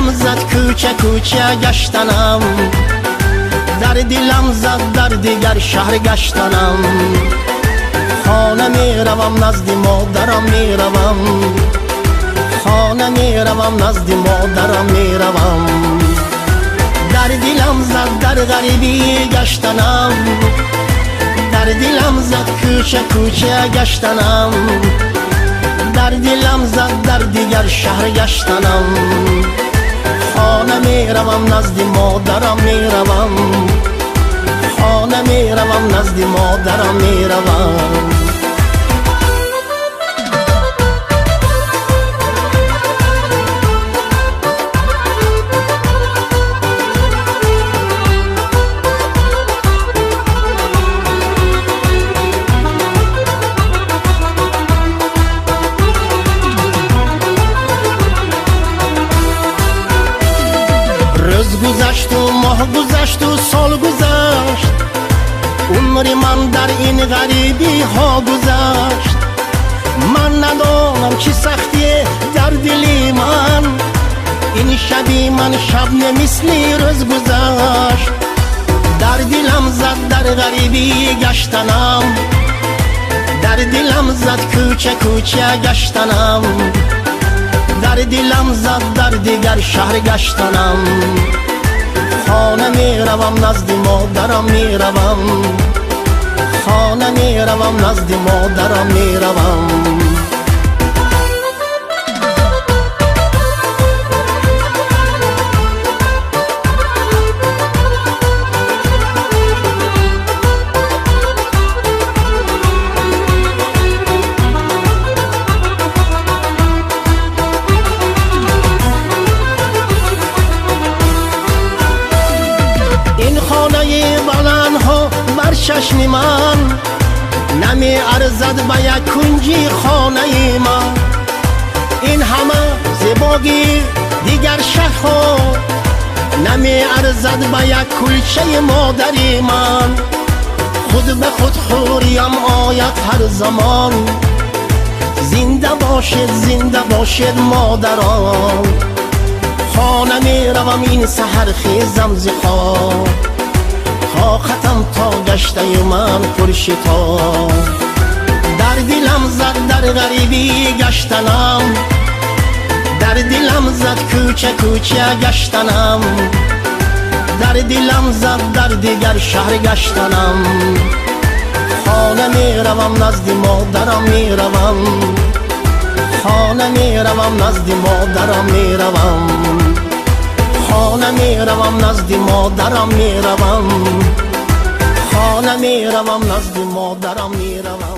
دلم زد کوچه کوچه گشتنم، در دلم زد در دیگر شهر گشتنم. خانه می روم نزد مادرم می روم، خانه می روم نزد مادرم می روم. در دلم زد در غریبی گشتنم، در دلم زد کوچه کوچه گشتنم، در دلم زد در دیگر شهر گشتنم. خانه می روم نزد مادرم می روم، خانه می روم نزد مادرم می روم. روز گذشت و ماه گذشت و سال گذشت، عمر من در این غریبی ها گذشت. من ندانم چی سختیه در دلی من، این شبی من شب نمیسلی روز گذشت. در دلم زد در غریبی گشتنم، در دلم زد کوچه کوچه گشتنم، در دلم زد در دیگر شهر گشتنم. خانه می روم نزد مادرم می روم، خانه می روم نزد مادرم می روم. بلندها بر چشم من نمی ارزد به یک کنجی خانه من. این همه زیبایی دیگر شهرها نمی ارزد به یک کلچه مادری من. خود به خود خوریم آید هر زمان، زنده باشد مادران. خانه می روم این سحر خیزم ز خواب، طاقتم تا گشته من پرشتا. در دلم زد در غریبی گشتنم، در دلم زد کوچه کوچه گشتنم، در دلم زد در دیگر شهر گشتنم. خانه می روم نزد مادرم می روم، خانه می روم نزد مادرم می روم، خانه می روم نزد مادرم می روم، خانه می روم نزد مادرم می روم.